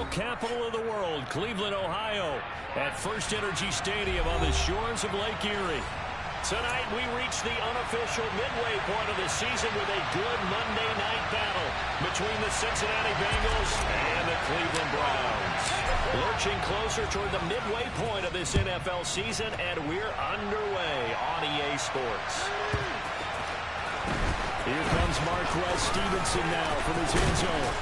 football capital of the world, Cleveland, Ohio, at First Energy Stadium on the shores of Lake Erie. Tonight, we reach the unofficial midway point of the season with a good Monday night battle between the Cincinnati Bengals and the Cleveland Browns. Lurching closer toward the midway point of this NFL season, and we're underway on EA Sports. Here comes Marquez Stevenson now from his end zone.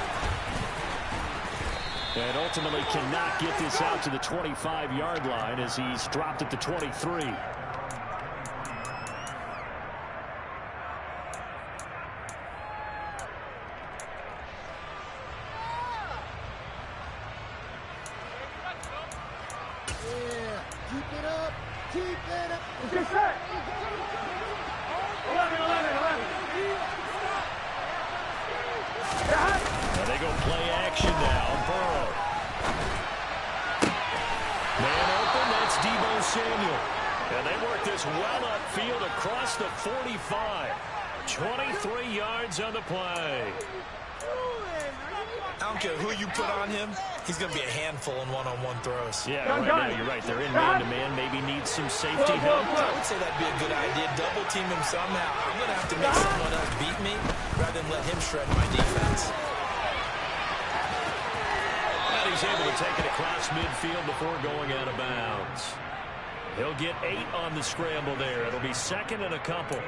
And ultimately cannot get this out to the 25-yard line as he's dropped at the 23. They go play action now. Burrow. Man open, that's Deebo Samuel. And they work this well upfield across the 45. 23 yards on the play. I don't care who you put on him, he's going to be a handful in one-on-one throws. Yeah, right now you're right. They're in man-to-man. Maybe need some safety help. I would say that'd be a good idea. Double team him somehow. I'm going to have to make someone else beat me rather than let him shred my defense. And he's able to take it across midfield before going out of bounds. He'll get 8 on the scramble there. It'll be second and a couple.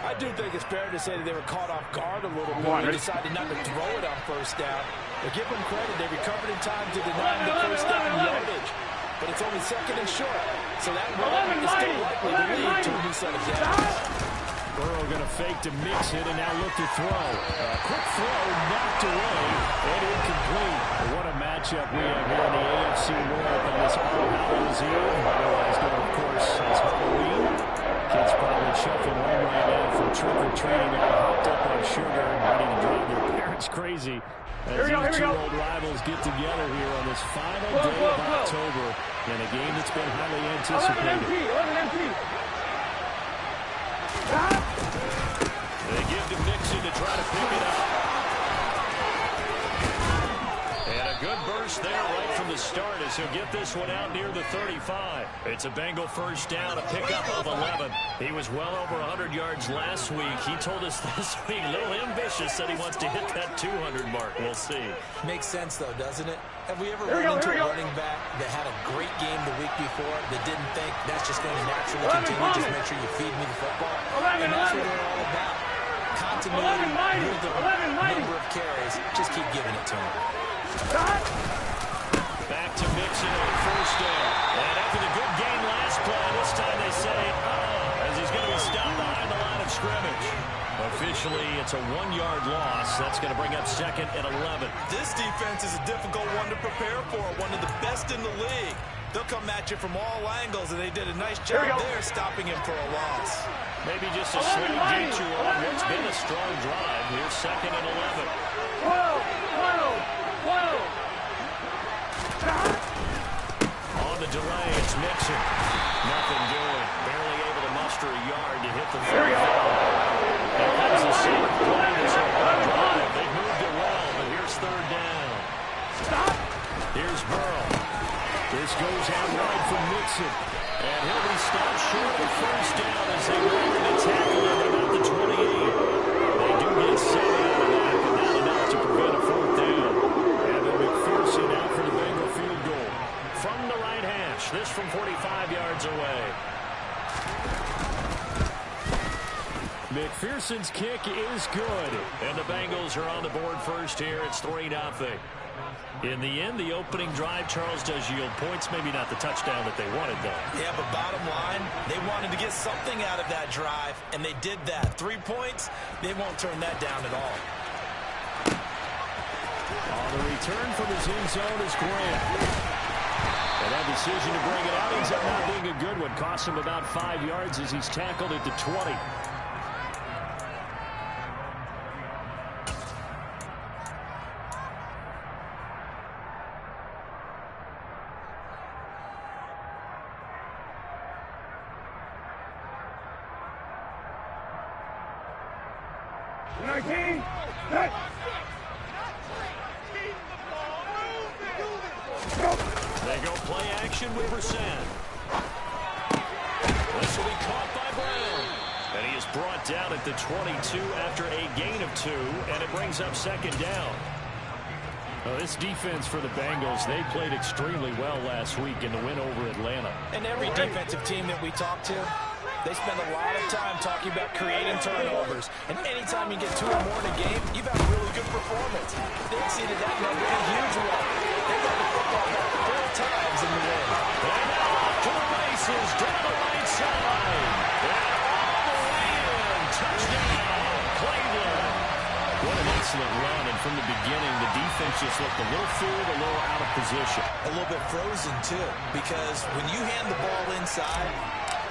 I do think it's fair to say that they were caught off guard a little bit. They decided not to throw it on first down. But give them credit. They recovered in time to deny them the first down yardage. But it's only second and short. So that run is still likely to lead to a new set of downs. Burrow going to fake to mix it and now look to throw. Quick throw knocked away and incomplete. What a matchup we have here in the AFC North on this All Hallows Eve. Otherwise known, of course, as Halloween. Kids probably shuffling home right now from trick-or-treating, all hopped up on sugar and ready to drive their parents crazy as these two old rivals get together here on this final day of October in a game that's been highly anticipated. They give to Mixon to try to pick it up. And a good burst there right from the start as he'll get this one out near the 35. It's a Bengal first down, a pickup of 11. He was well over 100 yards last week. He told us this week, a little ambitious, that he wants to hit that 200 mark. We'll see. Makes sense, though, doesn't it? Have we ever run into a running back that had a great game the week before that didn't think that's just going to naturally continue? Just make sure you feed me the football. And that's what they're all about. Continuity, rhythm, number of carries. Just keep giving it to him. Back to Mixon on first down. And after the good game last play, this time they say, as he's going to be stopped behind the line of scrimmage. Officially, it's a 1-yard loss. That's going to bring up second and 11. This defense is a difficult one to prepare for, one of the best in the league. They'll come at you from all angles, and they did a nice job there stopping him for a loss. Maybe just a slight detour on what's been a strong drive. Here's second and 11. On the delay, it's Mixon. Nothing doing. Barely able to muster a yard to hit the 35. Here comes the second play. This drive. They moved it well, but here's third down. Here's Burrow. This goes out wide from Mixon. And he'll be stopped short of first down as they run the tackle at about the 28. They do get 7 out of that, but not enough to prevent a fourth down. Evan McPherson out for the Bengal field goal. From the right hash, this from 45 yards away. McPherson's kick is good. And the Bengals are on the board first here. It's 3-0. In the end, the opening drive, Charles, does yield points. Maybe not the touchdown that they wanted, though. Yeah, but bottom line, they wanted to get something out of that drive, and they did that. 3 points, they won't turn that down at all. On the return from his end zone is Graham. And that decision to bring it out ends up not being a good one. Cost him about 5 yards as he's tackled at the 20. They go play action with Brisson. This will be caught by Brown. And he is brought down at the 22 after a gain of 2, and it brings up second down. Well, this defense for the Bengals, they played extremely well last week in the win over Atlanta. And every defensive team that we talk to, they spend a lot of time talking about creating turnovers. And anytime you get 2 or more in a game, you've had a really good performance. They exceeded that number in a huge way. They got the football back 4 times in the win. And now off to the races, down the right side. And all the way in. Touchdown, Cleveland. What an excellent run, and from the beginning, the defense just looked a little fooled, a little out of position. A little bit frozen, too, because when you hand the ball inside,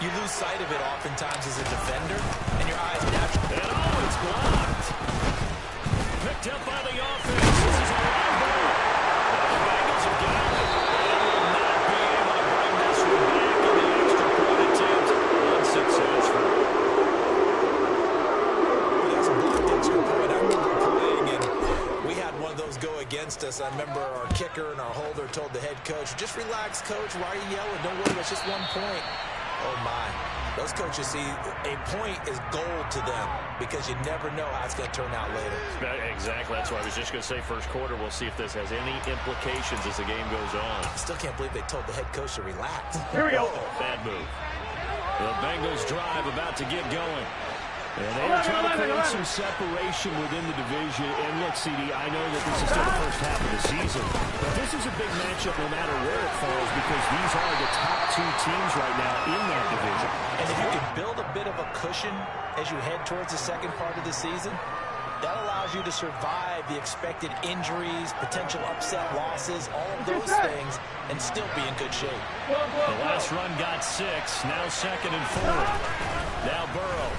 you lose sight of it oftentimes as a defender, and your eyes naturally... And oh, it's blocked. Picked up by the offense. This is a live ball. The Bengals have got it. They will not be able to bring this one back in the extra point attempt. Unsuccessful. That's a blocked extra point. I remember playing, and we had one of those go against us. I remember our kicker and our holder told the head coach, just relax, coach. Why are you yelling? Don't worry, it's just 1 point. Oh, my. Those coaches see a point is gold to them because you never know how it's going to turn out later. Exactly. That's why I was just going to say first quarter. We'll see if this has any implications as the game goes on. I still can't believe they told the head coach to relax. Here we go. Bad move. The Bengals drive about to get going. And they are trying to create some separation within the division. And look, CD, I know that this is still the first half of the season, but this is a big matchup no matter where it falls because these are the top 2 teams right now in that division. And if you can build a bit of a cushion as you head towards the second part of the season, that allows you to survive the expected injuries, potential upset losses, all of those things, and still be in good shape. The last run got 6. Now 2nd and 4. Now Burrow.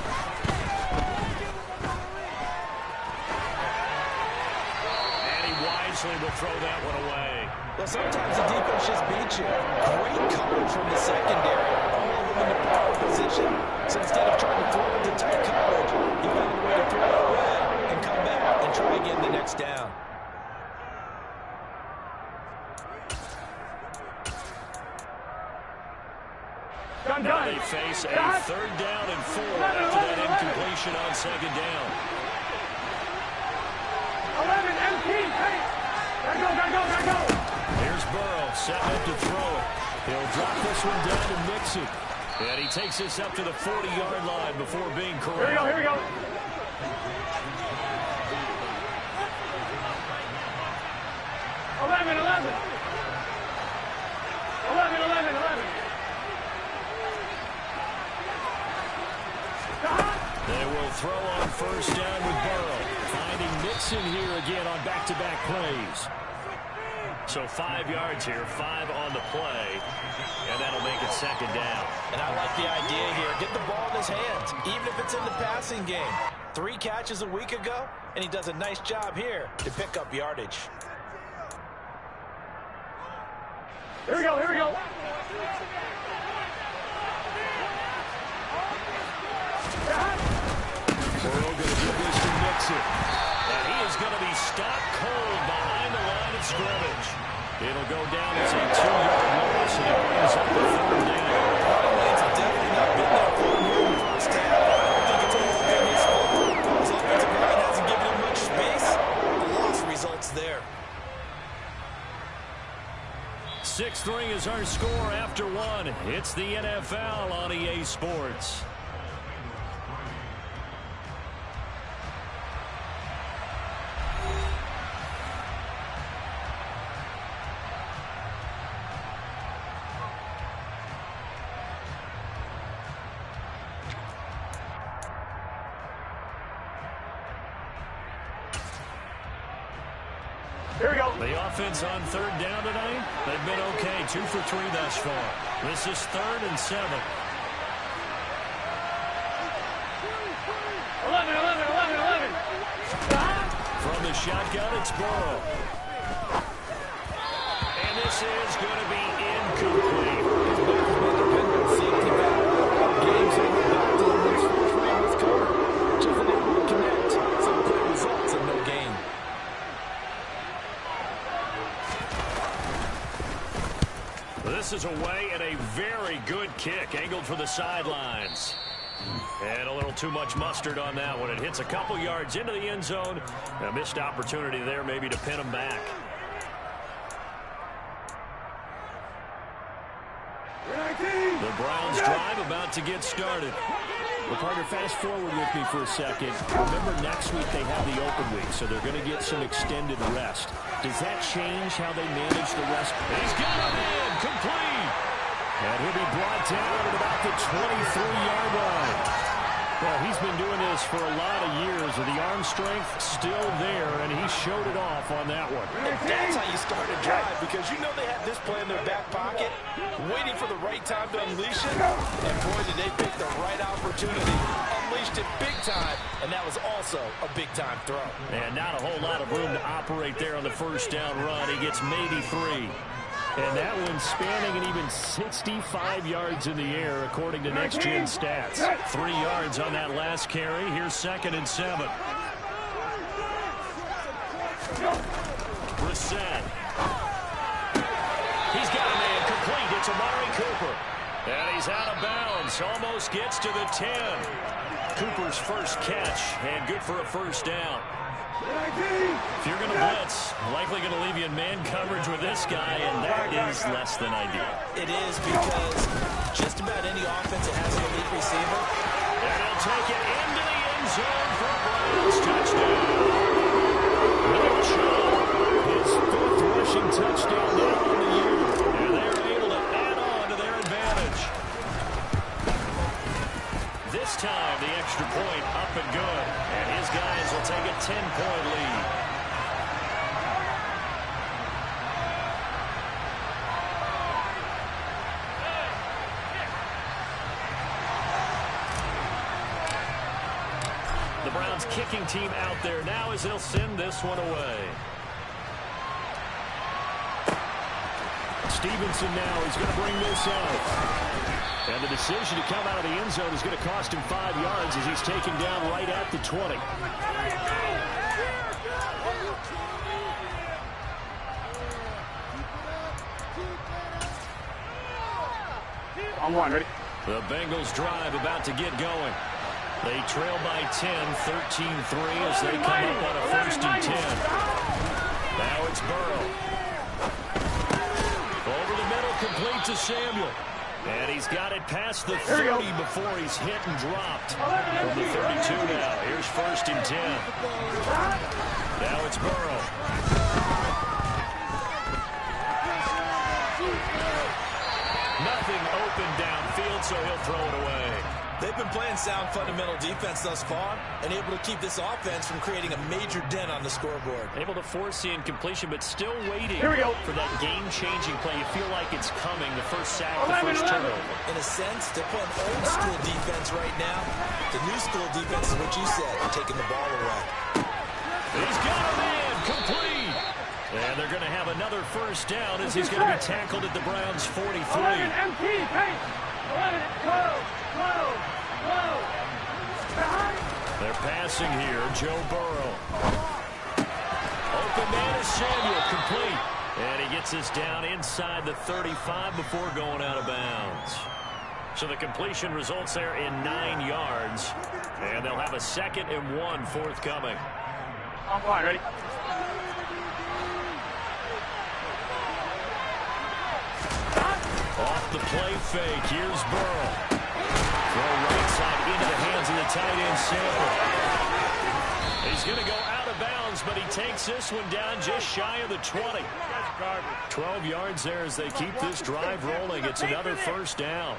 Will throw that one away. Well, sometimes the defense just beats you. Great coverage from the secondary. All of them in the power position. So instead of trying to throw it to tight coverage, he found a way to throw it away and come back and try again the next down. Now they face a 3rd down and 4 after that incompletion on 2nd down. 11, MT, hey! Gotta go! Here's Burrow, setting up to throw it. He'll drop this one down to Mixon. And he takes this up to the 40-yard line before being corralled. Here we go. 11. 11. They will throw on 1st down with Burrow. Finding Mixon here again on back-to-back plays. So 5 yards here, 5 on the play, and that'll make it 2nd down. And I like the idea here. Get the ball in his hands, even if it's in the passing game. 3 catches a week ago, and he does a nice job here to pick up yardage. Here we go. Burrow going to give this to Mixon. And he is going to be stopped cold behind the line of scrimmage. It'll go down as a 2-yard loss, and it brings up the 3rd down. Running lanes have definitely not been there for him here in the first half. I don't think it's all been his fault. His offensive line hasn't given him much space. The loss results there. 6-3 is our score after 1. It's the NFL on EA Sports. Here we go. The offense on 3rd down tonight, they've been okay. 2 for 3 thus far. This is 3rd and 7. 11. From the shotgun, it's Burrow. And this is going to be incomplete. Safety back. Games over back to the next first round with cover. Just unable to connect. So the play results in no gain. This is away and a very good kick, angled for the sidelines. And a little too much mustard on that one. It hits a couple yards into the end zone. A missed opportunity there maybe to pin him back. The Browns drive about to get started. Well, partner, fast forward with me for a second. Remember, next week they have the open week, so they're going to get some extended rest. Does that change how they manage the rest? He's got him in, complete. And he'll be brought down at about the 23-yard line. Well, he's been doing this for a lot of years, and the arm strength still there, and he showed it off on that one. And that's how you start a drive, because you know they had this play in their back pocket, waiting for the right time to unleash it. And boy, did they pick the right opportunity. Unleashed it big time, and that was also a big-time throw. And not a whole lot of room to operate there on the first down run. He gets maybe 3. And that one spanning an even 65 yards in the air, according to Next Gen Stats. 3 yards on that last carry. Here's 2nd and 7. Brissett. He's got a man complete. It's Amari Cooper. And he's out of bounds. Almost gets to the 10. Cooper's first catch, and good for a first down. If you're going to blitz, likely going to leave you in man coverage with this guy, and that is less than ideal. It is, because just about any offense that has an elite receiver. And he'll take it into the end zone for a Browns touchdown. Nick Chubb, his 5th rushing touchdown now on the year. And they're able to add on to their advantage. This time, the extra point up and good. And his guys will take a 10-point lead. The Browns kicking team out there now as they'll send this one away. Stevenson now is going to bring this out. And the decision to come out of the end zone is going to cost him 5 yards as he's taken down right at the 20. On one, ready? The Bengals drive about to get going. They trail by 10, 13-3 as they come up on a 1st and 10. Now it's Burrow. Over the middle, complete to Samuel. And he's got it past the 30 before he's hit and dropped. From the 32 now. Here's 1st and 10. Now it's Burrow. Nothing open downfield, so he'll throw it away. They've been playing sound fundamental defense thus far and able to keep this offense from creating a major dent on the scoreboard. Able to force the incompletion, but still waiting for that game-changing play. You feel like it's coming, the first sack, the first turnover. In a sense, they're playing old school defense right now. The new school defense is what you said, taking the ball away. He's got a man, complete. And they're going to have another first down as he's going to be tackled at the Browns' 43. 11, empty, pace. 11, close. They're passing here, Joe Burrow. Open man is Samuel, complete. And he gets this down inside the 35 before going out of bounds. So the completion results there in 9 yards. And they'll have a 2nd and 1 forthcoming. On one, ready? Off the play fake, here's Burrow. Throw right side into the hands of the tight end, Sample. He's going to go out of bounds, but he takes this one down just shy of the 20. 12 yards there as they keep this drive rolling. It's another first down.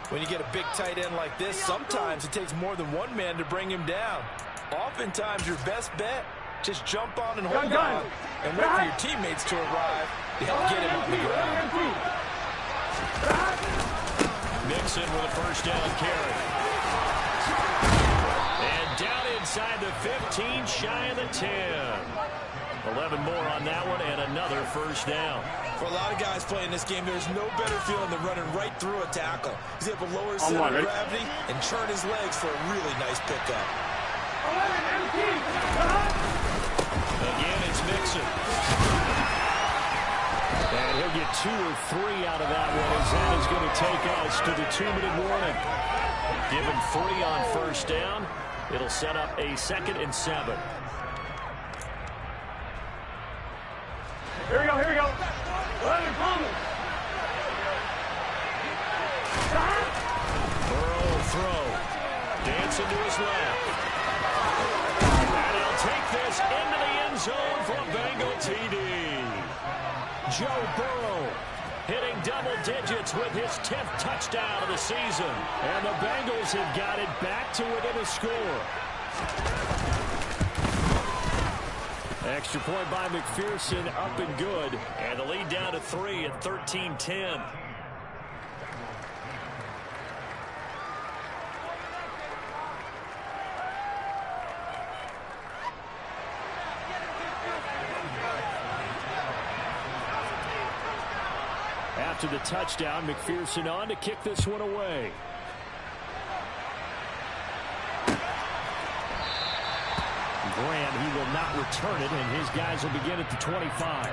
When you get a big tight end like this, sometimes it takes more than one man to bring him down. Oftentimes, your best bet, just jump on and hold on and wait for your teammates to arrive to help get him on the ground. Mixon with a first down carry. And down inside the 15, shy of the 10. 11 more on that one, and another first down. For a lot of guys playing this game, there's no better feeling than running right through a tackle. He's able to lower his center of gravity and churn his legs for a really nice pickup. 11, empty. Again, it's Mixon. And he'll get 2 or 3 out of that one, as that is going to take us to the 2-minute warning. Given 3 on first down, it'll set up a 2nd and 7. Here we go, here we go. 11, coming. Burrow will throw. Dancing to his left. And he'll take this into the end zone for a Bengal TD. Joe Burrow hitting double digits with his 10th touchdown of the season. And the Bengals have got it back to within a score. Extra point by McPherson, up and good. And the lead down to 3 at 13-10. After the touchdown, McPherson on to kick this one away. Graham, he will not return it, and his guys will begin at the 25.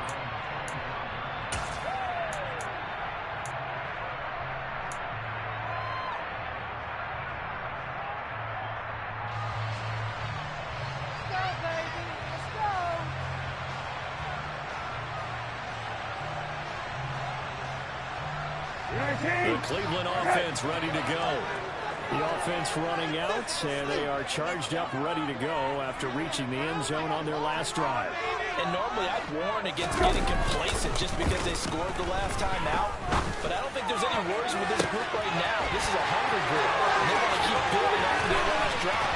The Cleveland offense ready to go. The offense running out, and they are charged up, ready to go after reaching the end zone on their last drive. And normally I'd warn against getting complacent just because they scored the last time out. But I don't think there's any worries with this group right now. This is a hungry group, and they want to keep building after their last drive.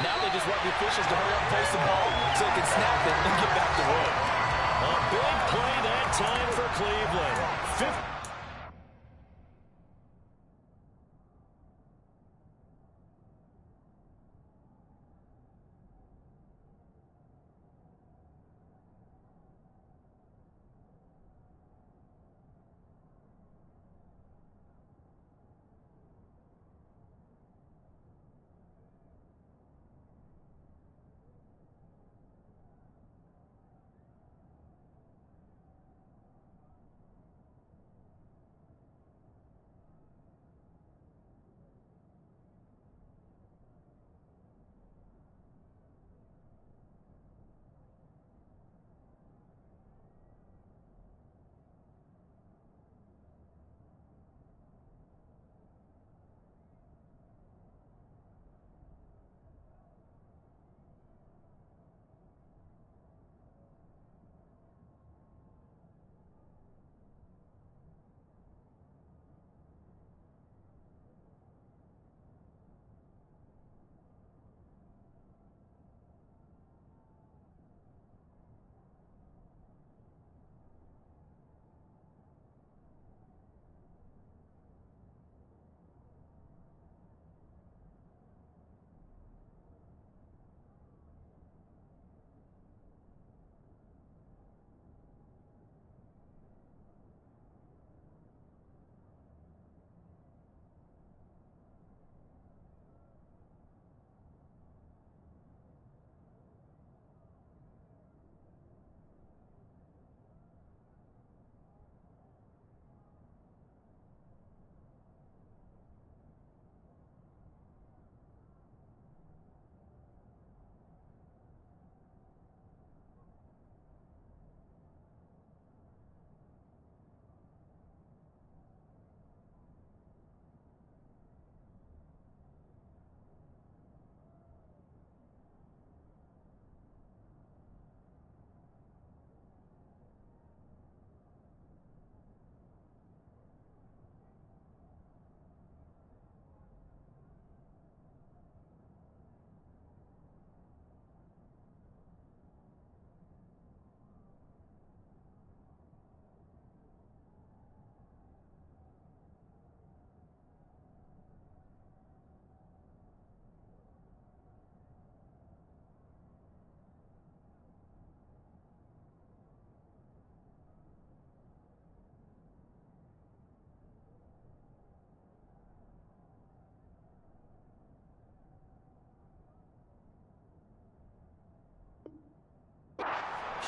Now they just want the officials to hurry up and place the ball so they can snap it and get back to work. A big play that time for Cleveland.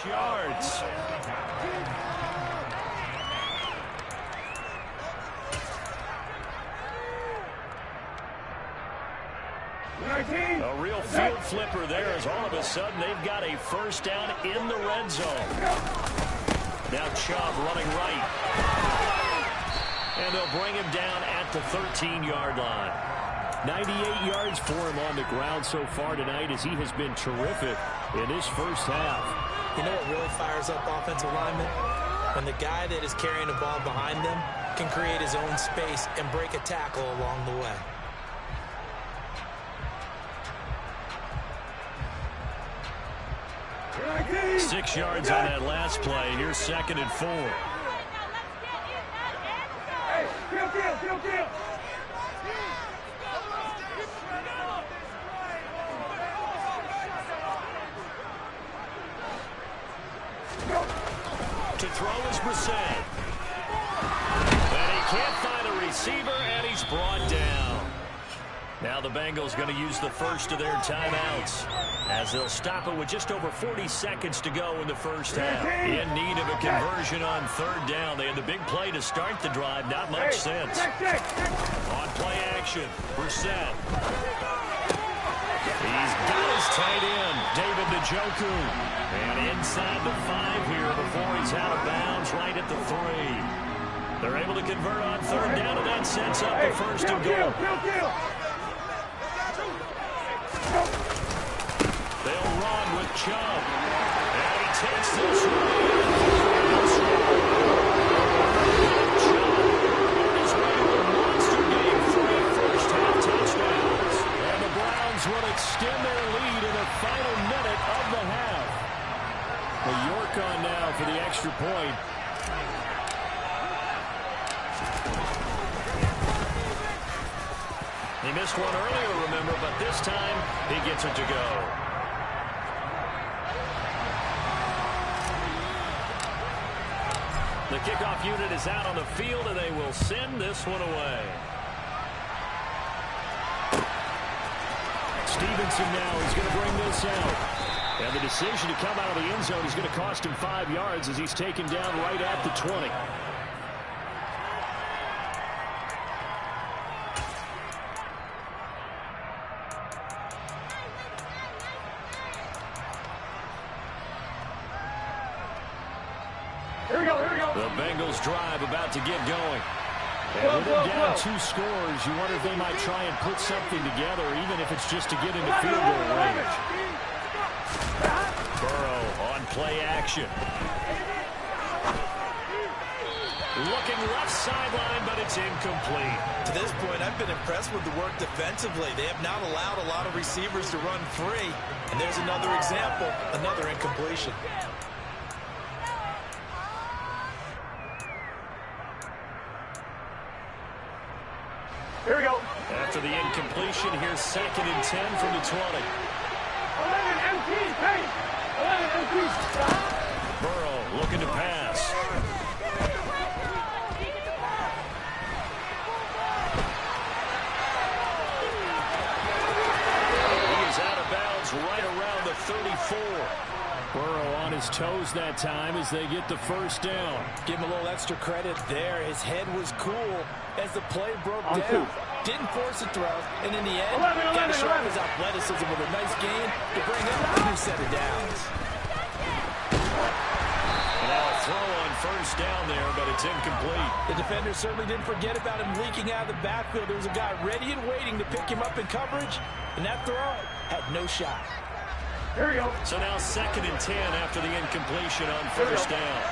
Yards. A real field flipper there as all of a sudden they've got a first down in the red zone. Now Chubb running right. And they'll bring him down at the 13-yard line. 98 yards for him on the ground so far tonight as he has been terrific in his first half. You know what really fires up offensive linemen? When the guy that is carrying the ball behind them can create his own space and break a tackle along the way. Here 6 yards on that last play. Here's 2nd and 4. Hey, kill. To throw is Brissett. And he can't find a receiver, and he's brought down. Now the Bengals going to use the first of their timeouts as they'll stop it with just over 40 seconds to go in the first half. In need of a conversion on 3rd down. They had the big play to start the drive. Not much sense. On play action, Brissett. He's got his tight end, David Njoku. And inside the 5 here before he's out of bounds right at the 3. They're able to convert on 3rd down, and that sets up the 1st and goal. They'll run with Chubb. And he takes this one. Chubb on his way to a monster game. 3 first-half touchdowns. And the Browns will extend their lead in the final minute of the half. Well, York on now for the extra point. He missed one earlier, remember, but this time he gets it to go. The kickoff unit is out on the field, and they will send this one away. Stevenson now is going to bring this out. And the decision to come out of the end zone is going to cost him 5 yards as he's taken down right at the 20. Here we go. The Bengals drive about to get going. And with them down 2 scores, you wonder if they might try and put something together, even if it's just to get into field goal range. Burrow on play action. Looking left sideline, but it's incomplete. To this point, I've been impressed with the work defensively. They have not allowed a lot of receivers to run free. And there's another example, another incompletion. Here we go. After the incompletion, here's 2nd and 10 from the 20. 11 MT, hey! 11 MT. Burrow looking to pass. He is out of bounds right around the 34. Burrow on his toes that time as they get the first down. Give him a little extra credit there. His head was cool as the play broke down. Didn't force a throw, and in the end, got to show off his athleticism with a nice gain to bring up a new set of downs. And now a throw on 1st down there, but it's incomplete. The defender certainly didn't forget about him leaking out of the backfield. There was a guy ready and waiting to pick him up in coverage, and that throw had no shot. Here we go. So now 2nd and 10 after the incompletion on 1st down.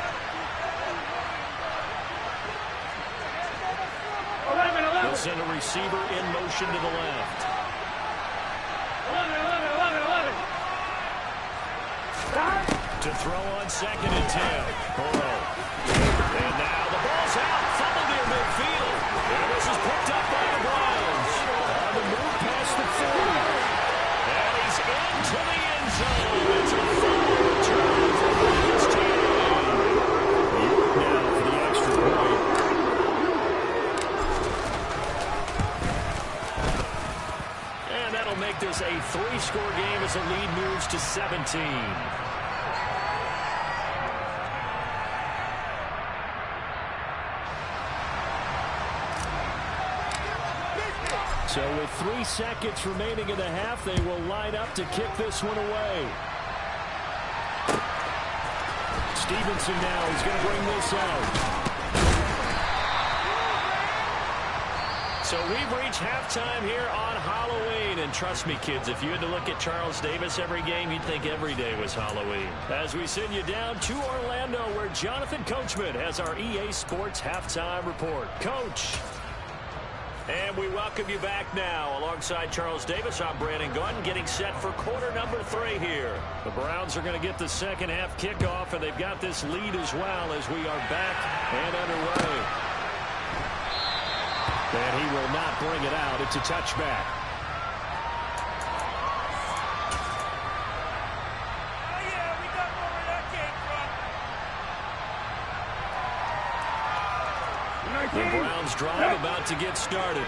11. They'll send a receiver in motion to the left. 11. To throw on 2nd and 10. Burrow. And now the ball's out. Fumble near midfield. And this is picked up by the Browns. On the move past the 40. And he's into the end zone. It's a fumble return for his team. Now for the extra point. And that'll make this a 3-score game as the lead moves to 17. So with 3 seconds remaining in the half, they will line up to kick this one away. Stevenson now is going to bring this out. So we've reached halftime here on Halloween. And trust me, kids, if you had to look at Charles Davis every game, you'd think every day was Halloween. As we send you down to Orlando, where Jonathan Coachman has our EA Sports Halftime Report. Coach. And we welcome you back now. Alongside Charles Davis, I'm Brandon Gaudin, getting set for quarter number 3 here. The Browns are going to get the second half kickoff, and they've got this lead as well as we are back and underway. And he will not bring it out. It's a touchback. The Browns drive about to get started.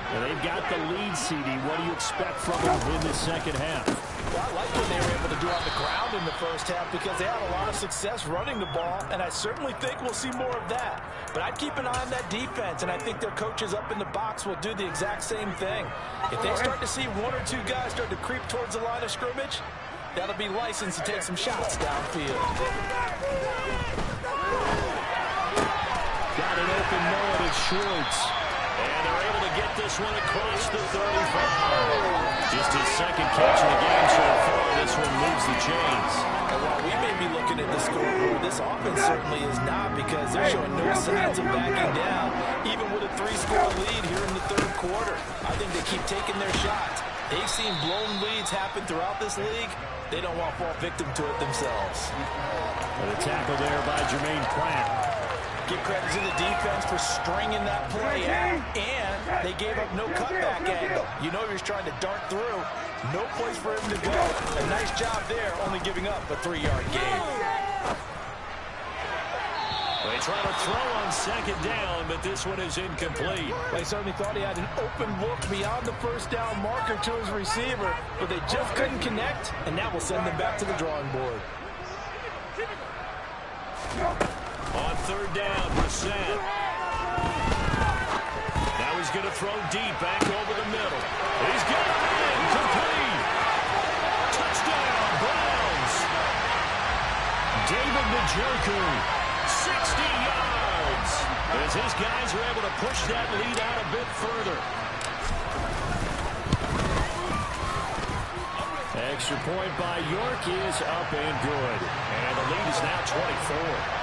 And they've got the lead, CD. What do you expect from them in the second half? Well, I like what they were able to do on the ground in the first half because they had a lot of success running the ball, and I certainly think we'll see more of that. But I'd keep an eye on that defense, and I think their coaches up in the box will do the exact same thing. If they start to see 1 or 2 guys start to creep towards the line of scrimmage, that'll be licensed to take some shots downfield. Got an open Noah at Schwartz. And they're able to get this one across the 35. Just his second catch in the game so far. This one moves the chains. And while we may be looking at the scoreboard, this offense certainly is not, because they're showing no signs of backing down, even with a 3-score lead here in the third quarter. I think they keep taking their shots. They've seen blown leads happen throughout this league. They don't want to fall victim to it themselves. And a tackle there by Jermaine Pratt. Give credit to the defense for stringing that play out, and they gave up no cutback angle. You know he's trying to dart through. No place for him to go. A nice job there, only giving up a 3-yard gain. They try to throw on second down, but this one is incomplete. They certainly thought he had an open look beyond the first down marker to his receiver, but they just couldn't connect, and that will send them back to the drawing board. On third down, Brissett. Now he's going to throw deep back over the middle. He's got it in. Complete. Touchdown, Browns. David Njoku, 60 yards. As his guys are able to push that lead out a bit further. Extra point by York is up and good. And the lead is now 24.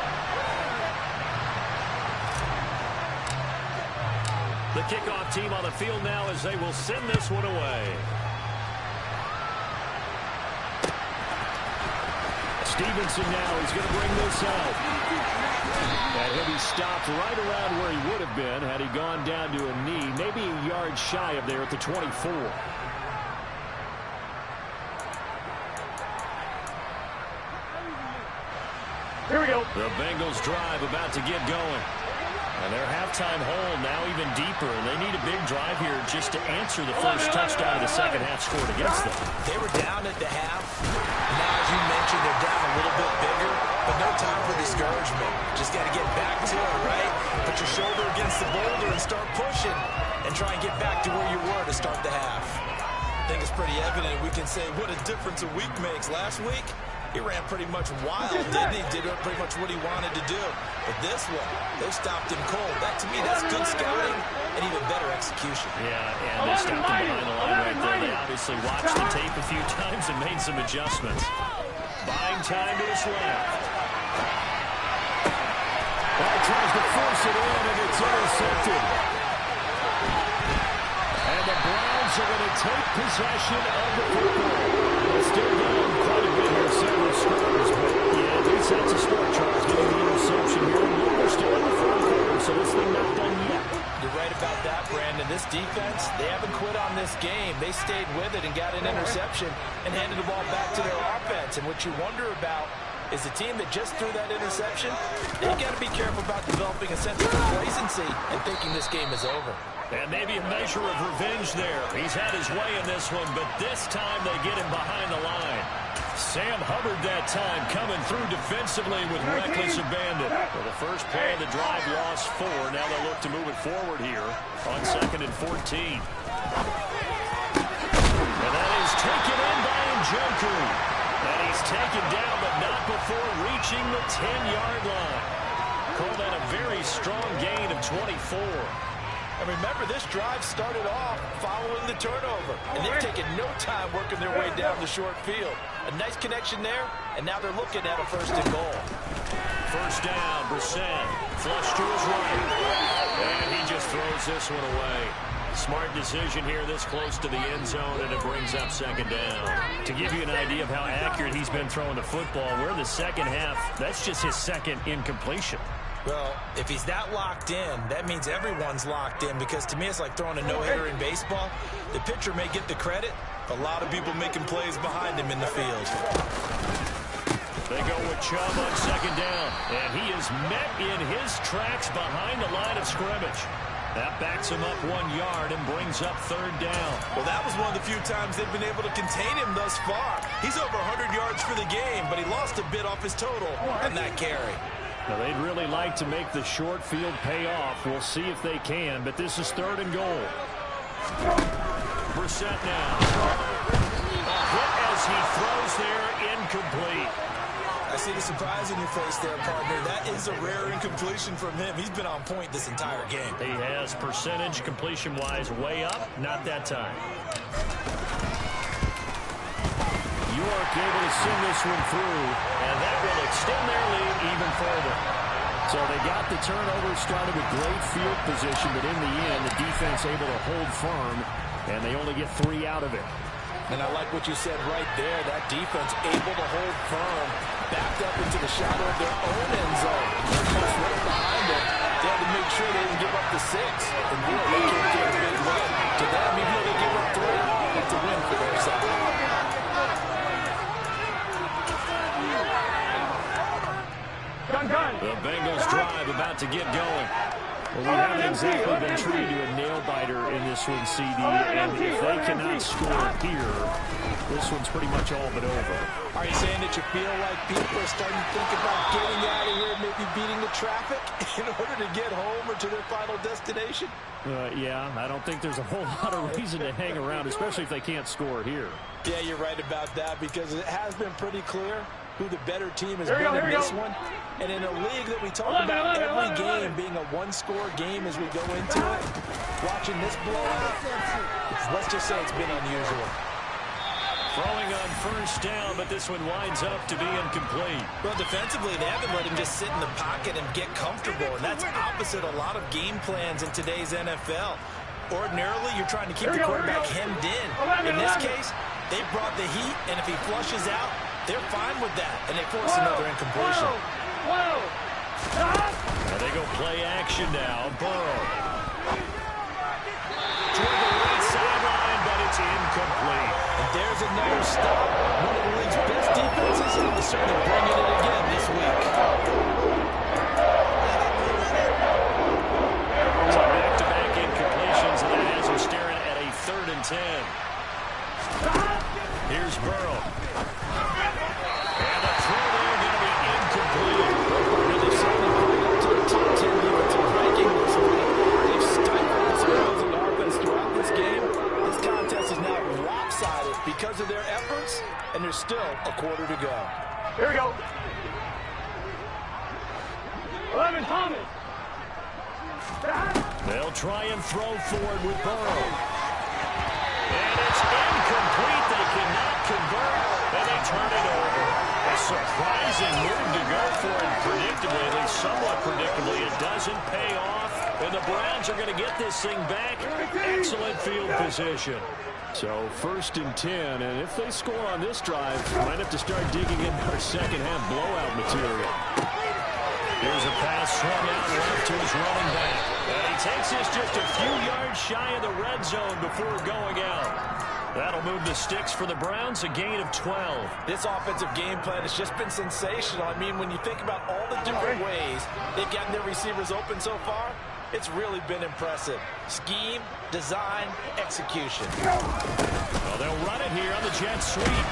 The kickoff team on the field now as they will send this one away. Stevenson now is going to bring this out. And he'll be stopped right around where he would have been had he gone down to a knee, maybe a yard shy of there at the 24. Here we go. The Bengals drive about to get going. And their halftime hole now even deeper. And they need a big drive here just to answer the first touchdown of the second half scored against them. They were down at the half. Now, as you mentioned, they're down a little bit bigger, but no time for discouragement. Just got to get back to it, right? Put your shoulder against the boulder and start pushing and try and get back to where you were to start the half. I think it's pretty evident. We can say what a difference a week makes. Last week, he ran pretty much wild, didn't he? Did pretty much what he wanted to do. But this one, they stopped him cold. That, to me, that's good scouting and even better execution. Yeah, and they stopped him behind the line right there. They obviously watched the tape a few times and made some adjustments. Buying time to his left. Well, tries to force it in, and it's intercepted. And the Browns are going to take possession of the football. They're still down quite a bit here, several scores, but yeah, at least that's a start, Charles, getting the interception here. We're still in the fourth quarter, so this thing not done yet. You're right about that, Brandon. This defense, they haven't quit on this game. They stayed with it and got an interception and handed the ball back to their offense. And what you wonder about is the team that just threw that interception, they've got to be careful about developing a sense of complacency and thinking this game is over. And maybe a measure of revenge there. He's had his way in this one, but this time they get him behind the line. Sam Hubbard that time coming through defensively with reckless abandon. Well, the first play of the drive lost 4. Now they'll look to move it forward here on 2nd and 14. And that is taken in by Njoku. And he's taken down, but not before reaching the 10-yard line. Call that a very strong gain of 24. And remember, this drive started off following the turnover. And they've taken no time working their way down the short field. A nice connection there, and now they're looking at a 1st and goal. First down, Brissett. Flush to his right. And he just throws this one away. Smart decision here this close to the end zone, and it brings up 2nd down. To give you an idea of how accurate he's been throwing the football, we're the second half. That's just his 2nd incompletion. Well, if he's that locked in, that means everyone's locked in, because to me it's like throwing a no-hitter in baseball. The pitcher may get the credit, a lot of people making plays behind him in the field. They go with Chubb on 2nd down, and he is met in his tracks behind the line of scrimmage. That backs him up 1 yard and brings up 3rd down. Well, that was one of the few times they've been able to contain him thus far. He's over 100 yards for the game, but he lost a bit off his total on that carry. Now, they'd really like to make the short field pay off. We'll see if they can, but this is 3rd and goal. Brissett now. A hit as he throws there, incomplete. I see the surprise in your face there, partner. That is a rare incompletion from him. He's been on point this entire game. He has percentage completion-wise way up, not that time. York able to send this one through, and that will extend their lead even further. So they got the turnover, started with great field position, but in the end, the defense able to hold firm, and they only get 3 out of it. And I like what you said right there. That defense able to hold firm, backed up into the shadow of their own end zone. Almost right behind them. They had to make sure they didn't give up the 6. And boy, they can't get a big win. To them, even though they give up 3, it's a win for their side. The Bengals drive about to get going. Well, we haven't exactly been treated to a nail-biter in this one, CD, and if they cannot score here, this one's pretty much all but over. Are you saying that you feel like people are starting to think about getting out of here, maybe beating the traffic in order to get home or to their final destination? Yeah, I don't think there's a whole lot of reason to hang around, especially if they can't score here. Yeah, you're right about that, because it has been pretty clear who the better team has been in this one. And in a league that we talk about every game being a one-score game as we go into it, watching this blowout, let's just say it's been unusual. Throwing on first down, but this one winds up to be incomplete. Well, defensively, they haven't let him just sit in the pocket and get comfortable, and that's opposite a lot of game plans in today's NFL. Ordinarily, you're trying to keep the quarterback hemmed in. In this case, they brought the heat, and if he flushes out, they're fine with that, and they force another incompletion. And they go play action now. Burrow. Toward the right sideline, but it's incomplete. And there's another stop. One of the league's best defenses is certainly bringing it again this week. So back-to-back incompletions, and that has them staring at a 3rd and 10. Here's Burrow. And the throw there going to be incomplete. Really solid going up to the top 10 defensive ranking this week. They've stifled the Spurs and offense throughout this game. This contest is now lopsided because of their efforts, and there's still a quarter to go. Here we go. 11, Thomas. They'll try and throw forward with Burrow. And it's incomplete. They cannot convert, and they turn it over. A surprising move to go for it predictably, at least somewhat predictably. It doesn't pay off, and the Browns are going to get this thing back. Excellent field position. So 1st and 10, and if they score on this drive, might have to start digging into our second-half blowout material. Here's a pass swung out left to his running back. And he takes this just a few yards shy of the red zone before going out. That'll move the sticks for the Browns, a gain of 12. This offensive game plan has just been sensational. I mean, when you think about all the different ways they've gotten their receivers open so far, it's really been impressive. Scheme, design, execution. Well, they'll run it here on the jet sweep.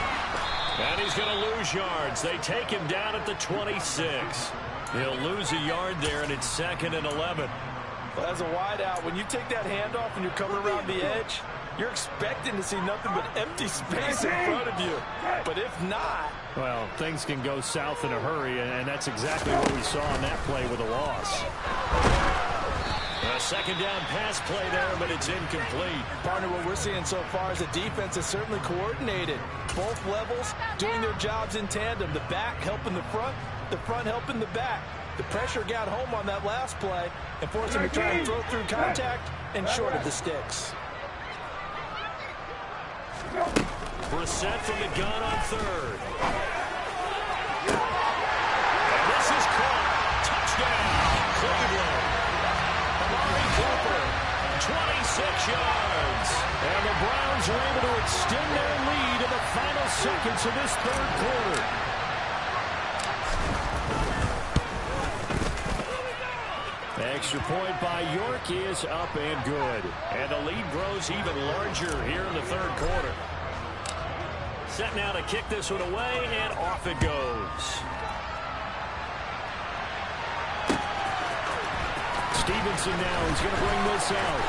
And he's going to lose yards. They take him down at the 26. He'll lose a yard there, and it's 2nd and 11. Well, as a wideout, when you take that handoff and you're coming around the edge, you're expecting to see nothing but empty space in front of you. But if not... Well, things can go south in a hurry, and that's exactly what we saw on that play with a loss. A 2nd down pass play there, but it's incomplete. Partner, what we're seeing so far is the defense is certainly coordinated. Both levels doing their jobs in tandem. The back helping the front helping the back. The pressure got home on that last play and forced him to try and throw through contact and short of the sticks. Brissett from the gun on 3rd. And this is caught. Touchdown, Cleveland. Amari Cooper, 26 yards. And the Browns are able to extend their lead in the final seconds of this 3rd quarter. Extra point by York is up and good. And the lead grows even larger here in the 3rd quarter. Set now to kick this one away, and off it goes. Stevenson now is going to bring this out.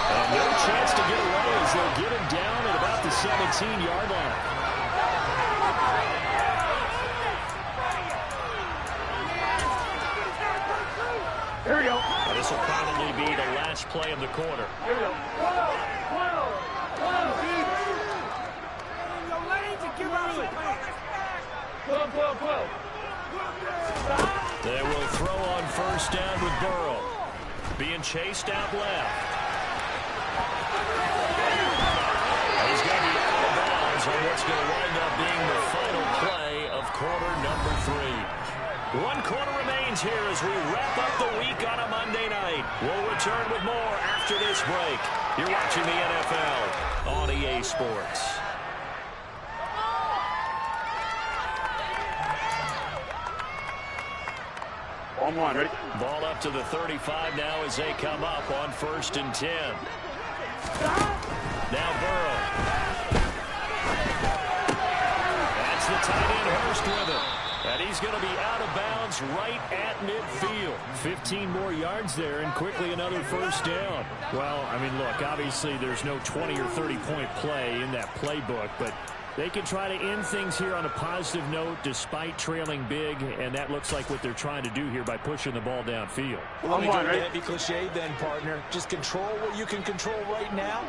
And no chance to get away as they'll get him down at about the 17-yard line. Here we go. This will probably be the last play of the quarter. Here we go. 12. They will throw on 1st down with Burrow. Being chased out left. He's going to be out of bounds on what's going to wind up being the final play of quarter number 3. 1 quarter remains here as we wrap up the week on a Monday night. We'll return with more after this break. You're watching the NFL on EA Sports. On 1, ready? Ball up to the 35 now as they come up on 1st and 10. Now Burrow. That's the tight end Hurst with it. And he's going to be out of bounds right at midfield. 15 more yards there and quickly another 1st down. Well, I mean, look, obviously there's no 20 or 30-point play in that playbook, but they can try to end things here on a positive note despite trailing big, and that looks like what they're trying to do here by pushing the ball downfield. Let me go heavy cliche then, partner. Just control what you can control right now,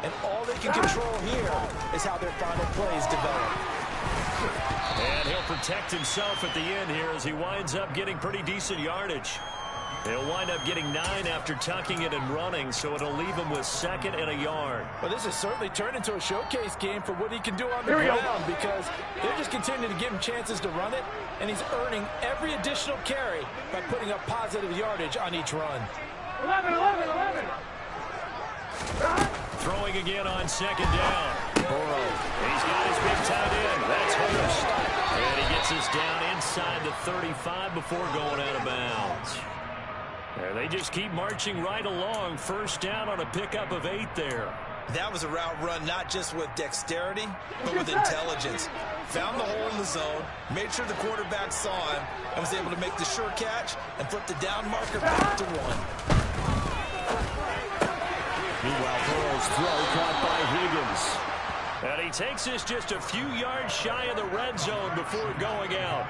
and all they can control here is how their final plays develop. And he'll protect himself at the end here as he winds up getting pretty decent yardage. He'll wind up getting 9 after tucking it and running, so it'll leave him with 2nd and a yard. Well, this has certainly turned into a showcase game for what he can do on the ground because they're just continuing to give him chances to run it, and he's earning every additional carry by putting up positive yardage on each run. 11. Throwing again on 2nd down. Burrow. He's got his big tight end. That's Hurst. And he gets us down inside the 35 before going out of bounds. And they just keep marching right along. 1st down on a pickup of 8 there. That was a route run not just with dexterity, but with intelligence. Found the hole in the zone, made sure the quarterback saw him, and was able to make the sure catch and flip the down marker back to 1. Meanwhile, Burrow's throw caught by Higgins. And he takes us just a few yards shy of the red zone before going out.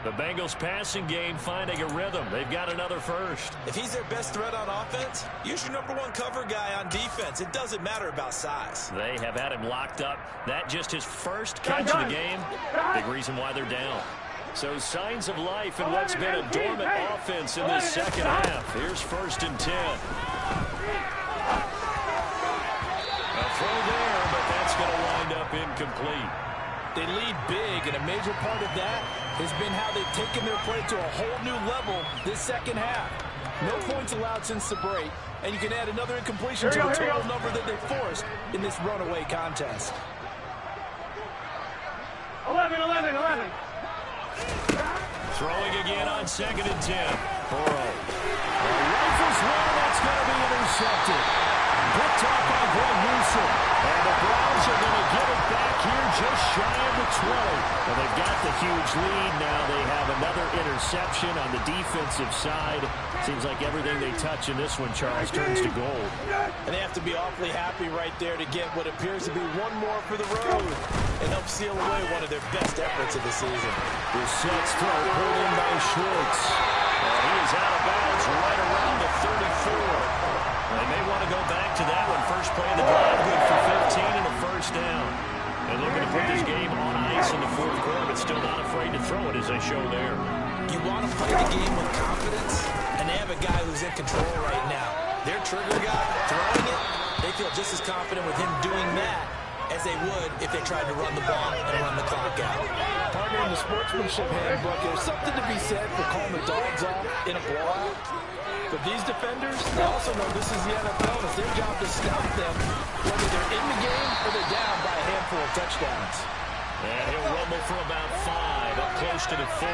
The Bengals passing game finding a rhythm. They've got another 1st. If he's their best threat on offense, use your #1 cover guy on defense. It doesn't matter about size. They have had him locked up. That just his 1st catch of the game. Big reason why they're down. So signs of life in what's been a dormant offense in this 2nd half. Here's 1st and 10. A throw there, but that's going to wind up incomplete. They lead big, and a major part of that has been how they've taken their play to a whole new level this 2nd half. No points allowed since the break, and you can add another incompletion to the total number that they forced in this runaway contest. 11. Throwing again on 2nd and 10. Burrow. Rifles one, that's going to be intercepted. Picked off by Greg Newsome. And the Browns are going to get it back here just shy of the play. Well, they've got the huge lead. Now they have another interception on the defensive side. Seems like everything they touch in this one, Charles, turns to gold. And they have to be awfully happy right there to get what appears to be one more for the road and help seal away one of their best efforts of the season. Brissett's throw pulled in by Schwartz. And he is out of bounds right around the 34. They may want to go back to that one. First play of the drive, good for 15 and a first down. And looking to put this game on ice in the fourth quarter, but still not afraid to throw it as they show there. You want to play the game with confidence, and they have a guy who's in control right now. Their trigger guy, throwing it, they feel just as confident with him doing that as they would if they tried to run the ball and run the clock out. Partner, in the sportsmanship handbook, there's something to be said for calling the dogs off in a blowout. But these defenders, they also know this is the NFL. It's their job to stop them, whether they're in the game or they're down by a handful of touchdowns. And he'll rumble for about 5, up close to the 40.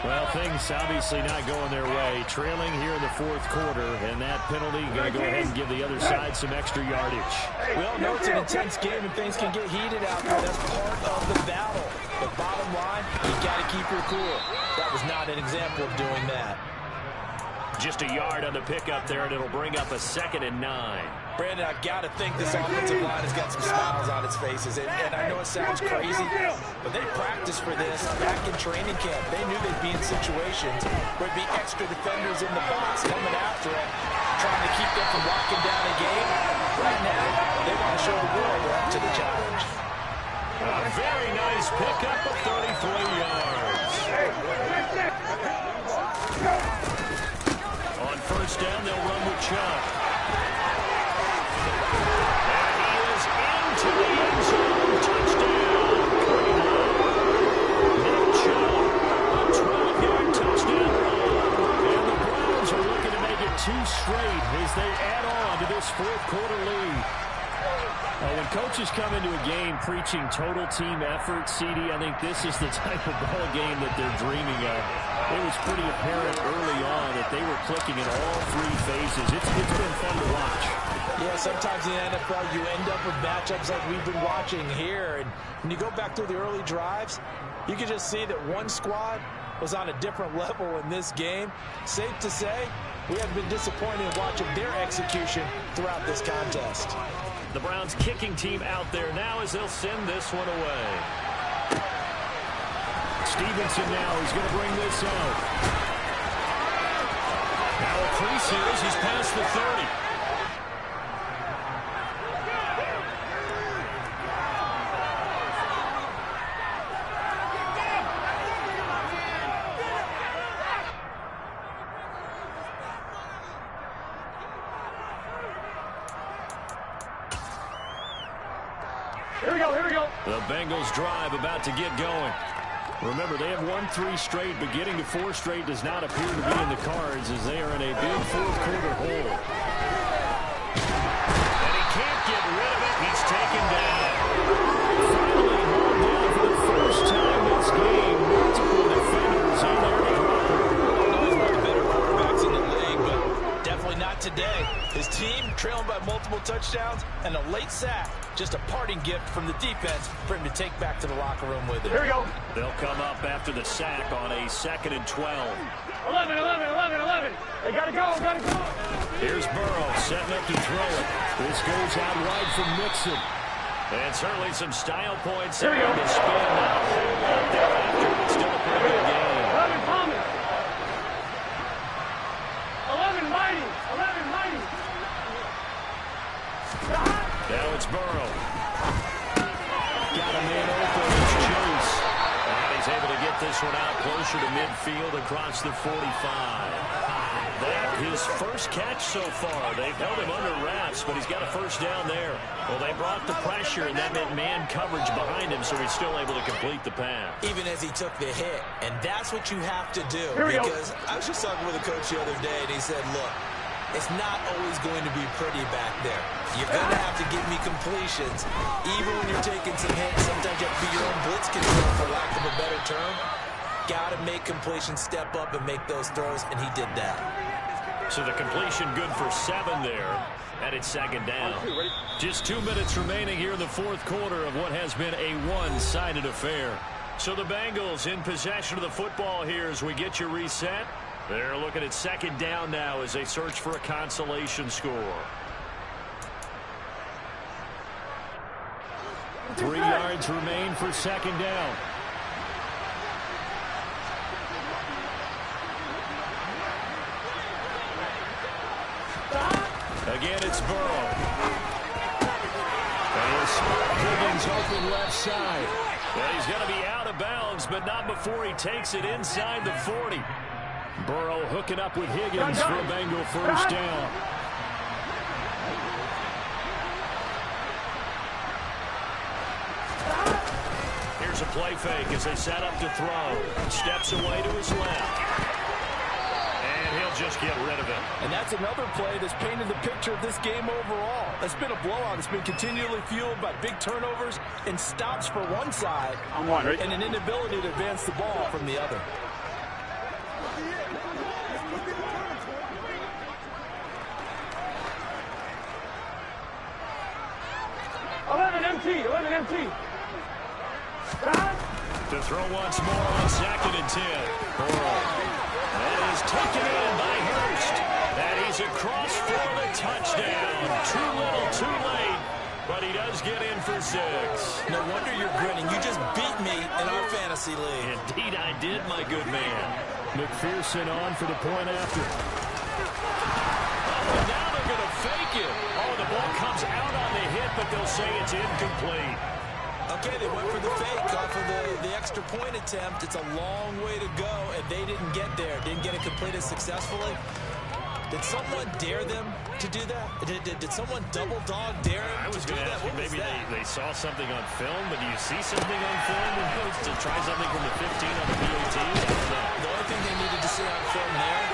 Well, things obviously not going their way. Trailing here in the fourth quarter, and that penalty going to go ahead and give the other side some extra yardage. We all know it's an intense game and things can get heated out there. That's part of the battle. But bottom line, you got to keep your cool. That was not an example of doing that. Just a yard on the pickup there, and it'll bring up a 2nd and 9. Brandon, I've got to think this offensive line has got some smiles on its faces. And I know it sounds crazy, but they practiced for this back in training camp. They knew they'd be in situations where there'd be extra defenders in the box coming after it, trying to keep them from locking down a game. Right now, they want to show the world they're up to the challenge. A very nice pickup of 33 yards. On first down, they'll run with Chubb. And he is into the end zone. Touchdown. Nick Chubb, a 12-yard touchdown run. And the Browns are looking to make it 2 straight as they add on to this fourth quarter lead. When coaches come into a game preaching total team effort, CD, I think this is the type of ball game that they're dreaming of. It was pretty apparent early on that they were clicking in all 3 phases. It's been fun to watch. Yeah, sometimes in the NFL you end up with matchups like we've been watching here. And when you go back through the early drives, you can just see that one squad was on a different level in this game. Safe to say, we have been disappointed in watching their execution throughout this contest. The Browns kicking team out there now as they'll send this one away. Stevenson now is going to bring this out. Now a pre-series, he's past the 30. Here we go, here we go. The Bengals drive about to get going. Remember, they have won 3 straight, but getting to 4 straight does not appear to be in the cards as they are in a big fourth quarter hole. And he can't get rid of it. He's taken down. Finally hauled down for the first time this game. Multiple defenders in there to drop him. He's one of the better quarterbacks in the league, but definitely not today. His team trailing by multiple touchdowns and a late sack. Just a parting gift from the defense for him to take back to the locker room with him. Here we go. They'll come up after the sack on a 2nd and 12. 11, 11, 11, 11. They gotta go, gotta go. Here's Burrow setting up to throw it. This goes out wide from Mixon. And certainly some style points Here we on go. the spin. Not a whole lot thereafter, but still a pretty good game. 11, Thomas. 11, Mighty. 11, Mighty. Now it's Burrow. Got a man open. It's Chase. And he's able to get this one out closer to midfield across the 45. That his first catch so far. They've held him under wraps, but he's got a first down there. Well, they brought the pressure, and that meant man coverage behind him, so he's still able to complete the pass. Even as he took the hit, and that's what you have to do. Here we go. Because I was just talking with a coach the other day, and he said, look, it's not always going to be pretty back there. You're going to have to give me completions. Even when you're taking some hits, sometimes you have to be your own blitz control, for lack of a better term. Got to make completions, step up, and make those throws, and he did that. So the completion good for 7 there. And it's second down. Just 2 minutes remaining here in the fourth quarter of what has been a one-sided affair. So the Bengals in possession of the football here as we get you reset. They're looking at second down now as they search for a consolation score. 3 yards remain for second down. Again, it's Burrow. And Higgins open left side. Well, he's going to be out of bounds, but not before he takes it inside the 40. Burrow hooking up with Higgins for a Bengal first down. Here's a play fake as they set up to throw. Steps away to his left. And he'll just get rid of it. And that's another play that's painted the picture of this game overall. It's been a blowout. It's been continually fueled by big turnovers and stops for one side and an inability to advance the ball from the other. Eleven empty. To throw once more on 2nd and 10. Burrow. That is taken in by Hurst. And he's across for the touchdown. Too little, too late. But he does get in for 6. No wonder you're grinning. You just beat me in our fantasy league. Indeed I did, my good man. McPherson on for the point after. Oh, now they're going to fake it. Oh, the ball comes out on the hit, but they'll say it's incomplete. Okay, they went for the fake off of the extra point attempt. It's a long way to go, and they didn't get there. Didn't get it completed successfully. Did someone dare them to do that? Did someone double dog dare them I was to do going to that? ask you, maybe they saw something on film, but do you see something on film to try something from the 15 on the PAT? The only thing they needed to see on film there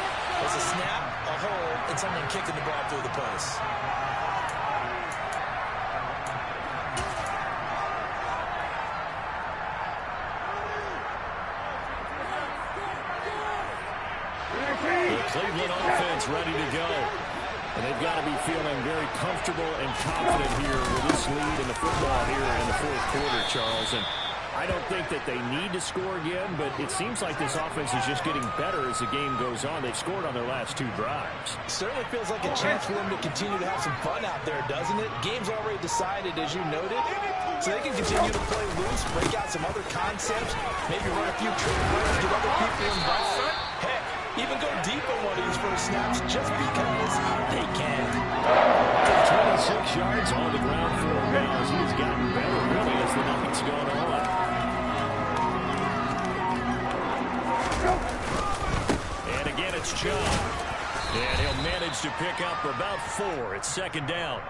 was a snap, a hold, and someone kicking the ball through the post. Cleveland offense ready to go. And they've got to be feeling very comfortable and confident here with this lead in the football here in the fourth quarter, Charles. And I don't think that they need to score again, but it seems like this offense is just getting better as the game goes on. They've scored on their last 2 drives. Certainly feels like a chance for them to continue to have some fun out there, doesn't it? Game's already decided, as you noted, so they can continue to play loose, break out some other concepts, maybe run a few trick plays, get other people involved. Heck, even go deep on one of these first snaps just because they can. 26 yards on the ground for him now as he's gotten better, really, as the night's gone on. And again, it's Chubb. And he'll manage to pick up about 4. It's second down.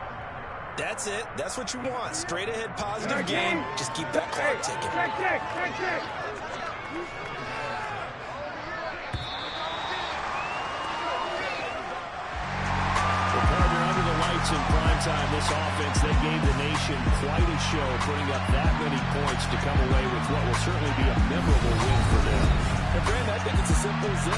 That's it. That's what you want. Straight ahead, positive game. Just keep that clock ticking. Check. In prime time, this offense, they gave the nation quite a show, putting up that many points to come away with what will certainly be a memorable win for them. And Brandon, I think it's as simple as this.